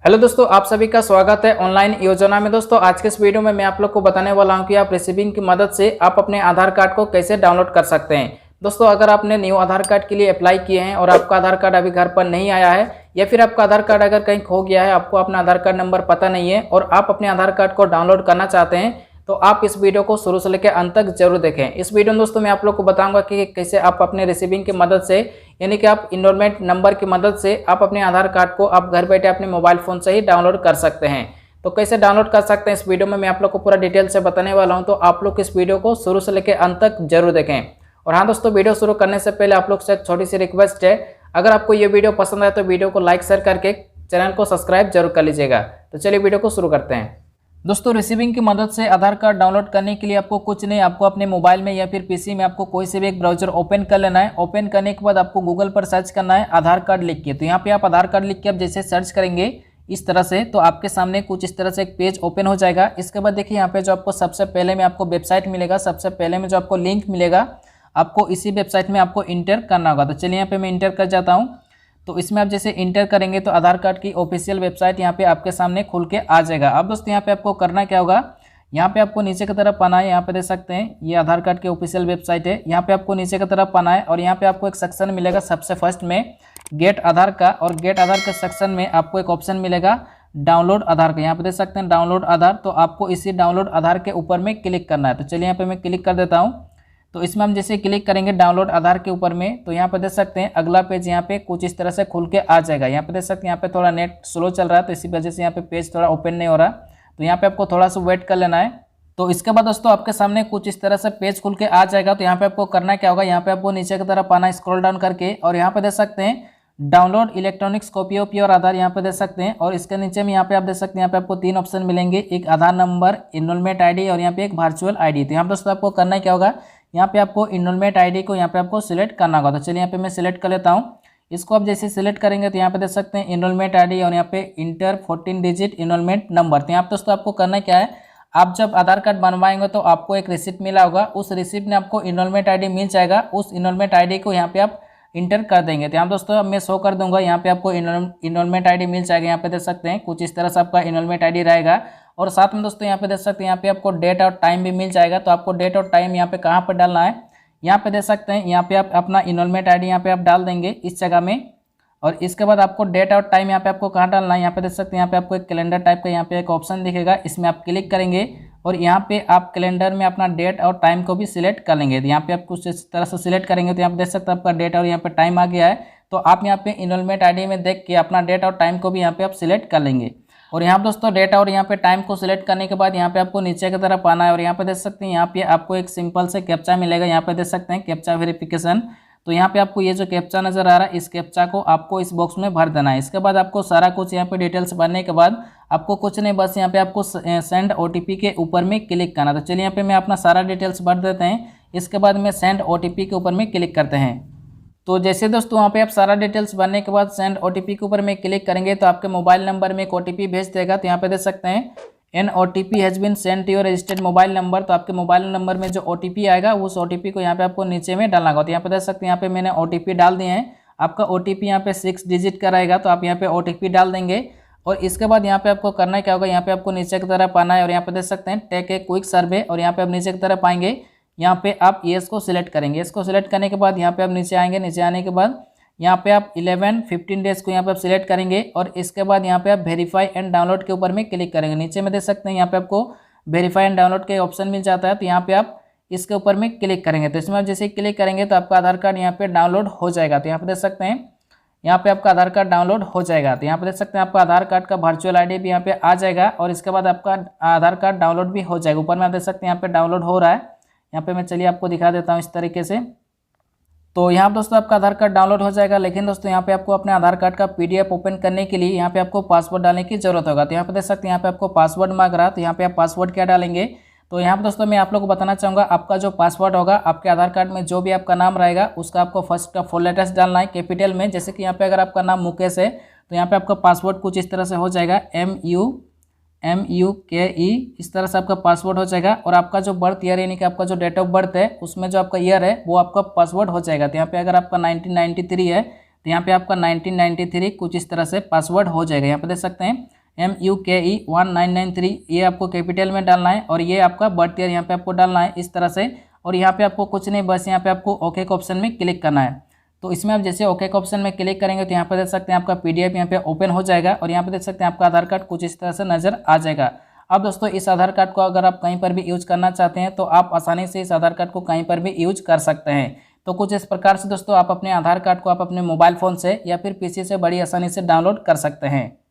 Hello दोस्तों, आप सभी का स्वागत है ऑनलाइन योजना में। दोस्तों आज के इस वीडियो में मैं आप लोग को बताने वाला हूं कि आप रिसीविंग की मदद से आप अपने आधार कार्ड को कैसे डाउनलोड कर सकते हैं। दोस्तों अगर आपने न्यू आधार कार्ड के लिए अप्लाई किए हैं और आपका आधार कार्ड अभी घर पर नहीं आया है या फिर आपका आधार कार्ड अगर कहीं खो गया है, आपको अपना आधार कार्ड नंबर पता नहीं है और आप अपने आधार कार्ड को डाउनलोड करना चाहते हैं, तो आप इस वीडियो को शुरू से लेकर अंत तक जरूर देखें। इस वीडियो में दोस्तों मैं आप लोग को बताऊंगा कि कैसे आप अपने रिसीविंग की मदद से, यानी कि आप इनरोलमेंट नंबर की मदद से आप अपने आधार कार्ड को आप घर बैठे अपने मोबाइल फ़ोन से ही डाउनलोड कर सकते हैं। तो कैसे डाउनलोड कर सकते हैं इस वीडियो में मैं आप लोग को पूरा डिटेल से बताने वाला हूं, तो आप लोग इस वीडियो को शुरू से लेकर अंत तक जरूर देखें। और हाँ दोस्तों, वीडियो शुरू करने से पहले आप लोग से एक छोटी सी रिक्वेस्ट है, अगर आपको ये वीडियो पसंद आए तो वीडियो को लाइक शेयर करके चैनल को सब्सक्राइब जरूर कर लीजिएगा। तो चलिए वीडियो को शुरू करते हैं। दोस्तों रिसीविंग की मदद से आधार कार्ड डाउनलोड करने के लिए आपको कुछ नहीं, आपको अपने मोबाइल में या फिर पीसी में आपको कोई से भी एक ब्राउजर ओपन कर लेना है। ओपन करने के बाद आपको गूगल पर सर्च करना है आधार कार्ड लिख के। तो यहाँ पे आप आधार कार्ड लिख के आप जैसे सर्च करेंगे इस तरह से, तो आपके सामने कुछ इस तरह से एक पेज ओपन हो जाएगा। इसके बाद देखिए यहाँ पे जो आपको सबसे पहले में आपको वेबसाइट मिलेगा, सबसे पहले में जो आपको लिंक मिलेगा आपको इसी वेबसाइट में आपको इंटर करना होगा। तो चलिए यहाँ पे मैं इंटर कर जाता हूँ। तो इसमें आप जैसे इंटर करेंगे तो आधार कार्ड की ऑफिशियल वेबसाइट यहाँ पे आपके सामने खुल के आ जाएगा। अब दोस्तों यहाँ पे आपको करना क्या होगा, यहाँ पे आपको नीचे की तरफ आना है। यहाँ पे देख सकते हैं ये आधार कार्ड की ऑफिशियल वेबसाइट है। यहाँ पे आपको नीचे की तरफ आना है और यहाँ पे आपको एक सेक्शन मिलेगा सबसे फर्स्ट में गेट आधार का, और गेट आधार के सेक्शन में आपको एक ऑप्शन मिलेगा डाउनलोड आधार का। यहाँ पे देख सकते हैं डाउनलोड आधार, तो आपको इसी डाउनलोड आधार के ऊपर में क्लिक करना है। तो चलिए यहाँ पे मैं क्लिक कर देता हूँ। तो इसमें हम जैसे क्लिक करेंगे डाउनलोड आधार के ऊपर में, तो यहाँ पे देख सकते हैं अगला पेज यहाँ पे कुछ इस तरह से खुल के आ जाएगा। यहाँ पे देख सकते हैं यहाँ पे थोड़ा नेट स्लो चल रहा है, तो इसी वजह से यहाँ पे पेज थोड़ा ओपन नहीं हो रहा। तो यहाँ पे आपको थोड़ा सा वेट कर लेना है। तो इसके बाद दोस्तों आपके सामने कुछ इस तरह से पेज खुल के आ जाएगा। तो यहाँ पे आपको करना क्या होगा, यहाँ पे आपको नीचे की तरफ आना, स्क्रॉल डाउन करके, और यहाँ पे देख सकते हैं download electronics copy of your Aadhaar, यहाँ पे देख सकते हैं। और इसके नीचे में यहाँ पे आप देख सकते हैं यहाँ पे आपको तीन ऑप्शन मिलेंगे, एक आधार नंबर, इनरोलमेंट आईडी और यहाँ पे एक वर्चुअल आईडी। तो यहाँ पे दोस्तों आपको करना क्या होगा, यहाँ पे आपको इनरोलमेंट आईडी को यहाँ पे आपको सिलेक्ट करना होगा। तो चलिए यहाँ पे मैं सिलेक्ट कर लेता हूँ। इसको आप जैसे सिलेक्ट करेंगे तो यहाँ पे देख सकते हैं इनरोलमेंट आईडी और यहाँ पे इंटर 14 डिजिट इनरोलमेंट नंबर। तो यहाँ पे दोस्तों आपको करना क्या है, आप जब आधार कार्ड बनवाएंगे तो आपको एक रिसिप्ट मिला होगा, उस रिसिप्ट में आपको इनरोलमेंट आईडी मिल जाएगा। उस इनरोलमेंट आईडी को यहाँ पे आप इंटर कर देंगे। तो यहाँ दोस्तों अब मैं शो कर दूंगा, यहाँ पे आपको इनरोलमेंट आईडी मिल जाएगा। यहाँ पे देख सकते हैं कुछ इस तरह से आपका इनरोलमेंट आईडी रहेगा। और साथ में दोस्तों यहाँ पे देख सकते हैं यहाँ पे आपको डेट और टाइम भी मिल जाएगा। तो आपको डेट और टाइम यहाँ पे कहाँ पर डालना है, यहाँ पे देख सकते हैं यहाँ पे आप अपना इनरोलमेंट आईडी यहाँ पे आप डाल देंगे इस जगह में। और इसके बाद आपको डेट और टाइम यहाँ पे आपको कहाँ डालना है, यहाँ पे देख सकते हैं यहाँ पे आपको एक कैलेंडर टाइप का यहाँ पे एक ऑप्शन दिखेगा, इसमें आप क्लिक करेंगे और यहाँ पे आप कैलेंडर में अपना डेट और टाइम को भी सिलेक्ट कर लेंगे। तो यहाँ पे आप कुछ इस तरह से सिलेक्ट करेंगे तो यहाँ पे देख सकते हैं आपका डेट और यहाँ पे टाइम आ गया है। तो आप यहाँ पे इनरोलमेंट आईडी में देख के अपना डेट और टाइम को भी यहाँ पे आप सिलेक्ट कर लेंगे। और यहाँ दोस्तों डेट और यहाँ पे टाइम को सिलेक्ट करने के बाद यहाँ पे आपको नीचे की तरफ आना है और यहाँ पे देख सकते हैं यहाँ पे आपको एक सिंपल से कैप्चा मिलेगा। यहाँ पे देख सकते हैं कैप्चा वेरिफिकेशन। तो यहाँ पे आपको ये जो कैप्चा नज़र आ रहा है, इस कैप्चा को आपको इस बॉक्स में भर देना है। इसके बाद आपको सारा कुछ यहाँ पे डिटेल्स भरने के बाद आपको कुछ नहीं, बस यहाँ पे आपको सेंड ओटीपी के ऊपर में क्लिक करना। तो चलिए यहाँ पे मैं अपना सारा डिटेल्स भर देते हैं। इसके बाद में सेंड ओटीपी के ऊपर में क्लिक करते हैं। तो जैसे दोस्तों वहाँ पे आप सारा डिटेल्स भरने के बाद सेंड ओटीपी के ऊपर में क्लिक करेंगे तो आपके मोबाइल नंबर में एक ओटीपी भेज देगा। तो यहाँ पे देख सकते हैं an OTP has been send to your registered mobile number. तो आपके मोबाइल नंबर में जो ओटीपी आएगा उस ओटीपी को यहाँ पे आपको नीचे में डालना होगा। तो यहाँ पे देख सकते हैं यहाँ पे मैंने ओटीपी डाल दिए हैं। आपका ओटीपी यहाँ पे 6 डिजिट का रहेगा, तो आप यहाँ पे ओटीपी डाल देंगे। और इसके बाद यहाँ पे आपको करना क्या होगा, यहाँ पे आपको नीचे की तरफ आना है और यहाँ पे देख सकते हैं टेक ए क्विक सर्वे, और यहाँ पे आप नीचे की तरफ आएंगे। यहाँ पे आप येस को सिलेक्ट करेंगे। इसको सिलेक्ट करने के बाद यहाँ पे आप नीचे आएंगे। नीचे आने के बाद यहाँ पे आप 11-15 डेज को यहाँ पे आप सिलेक्ट करेंगे और इसके बाद यहाँ पे आप वेरीफाई एंड डाउनलोड के ऊपर में क्लिक करेंगे। नीचे में देख सकते हैं यहाँ पे आपको वेरीफाई एंड डाउनलोड के ऑप्शन मिल जाता है। तो यहाँ पे आप इसके ऊपर में क्लिक करेंगे। तो इसमें आप जैसे क्लिक करेंगे तो आपका आधार कार्ड यहाँ पे डाउनलोड हो जाएगा। तो यहाँ पे देख सकते हैं यहाँ पे आपका आधार कार्ड डाउनलोड हो जाएगा। तो यहाँ पे देख सकते हैं आपका आधार कार्ड का वर्चुअल आईडी भी यहाँ पे आ जाएगा और इसके बाद आपका आधार कार्ड डाउनलोड भी हो जाएगा। ऊपर में आप देख सकते हैं यहाँ पे डाउनलोड हो रहा है। यहाँ पे मैं चलिए आपको दिखा देता हूँ इस तरीके से। तो यहाँ पे दोस्तों आपका आधार कार्ड डाउनलोड हो जाएगा। लेकिन दोस्तों यहाँ पे आपको अपने आधार कार्ड का पीडीएफ ओपन करने के लिए यहाँ पे आपको पासवर्ड डालने की जरूरत होगा। तो यहाँ पे देख सकते हैं यहाँ पे आपको पासवर्ड मांग रहा है। तो यहाँ पे आप पासवर्ड क्या डालेंगे, तो यहाँ पे दोस्तों मैं आप लोग को बताना चाहूँगा, आपका जो पासवर्ड होगा आपके आधार कार्ड में जो भी आपका नाम रहेगा उसका आपको फर्स्ट का 4 लेटर्स डालना है कैपिटल में। जैसे कि यहाँ पे अगर आपका नाम मुकेश है तो यहाँ पे आपका पासवर्ड कुछ इस तरह से हो जाएगा, MUKE, इस तरह से आपका पासवर्ड हो जाएगा। और आपका जो बर्थ ईयर यानी कि आपका जो डेट ऑफ बर्थ है उसमें जो आपका ईयर है वो आपका पासवर्ड हो जाएगा। तो यहाँ पे अगर आपका 1993 है तो यहाँ पे आपका 1993 कुछ इस तरह से पासवर्ड हो जाएगा। यहाँ पे देख सकते हैं MUKE1993 ये आपको कैपिटल में डालना है और ये आपका बर्थ ईयर यहाँ पे आपको डालना है इस तरह से। और यहाँ पे आपको कुछ नहीं, बस यहाँ पे आपको ओके के ऑप्शन में क्लिक करना है। तो इसमें आप जैसे ओके के ऑप्शन में क्लिक करेंगे तो यहाँ पे देख सकते हैं आपका PDF यहाँ पे ओपन हो जाएगा और यहाँ पे देख सकते हैं आपका आधार कार्ड कुछ इस तरह से नज़र आ जाएगा। अब दोस्तों इस आधार कार्ड को अगर आप कहीं पर भी यूज करना चाहते हैं तो आप आसानी से इस आधार कार्ड को कहीं पर भी यूज कर सकते हैं। तो कुछ इस प्रकार से दोस्तों आप अपने आधार कार्ड को आप अपने मोबाइल फ़ोन से या फिर PC से बड़ी आसानी से डाउनलोड कर सकते हैं।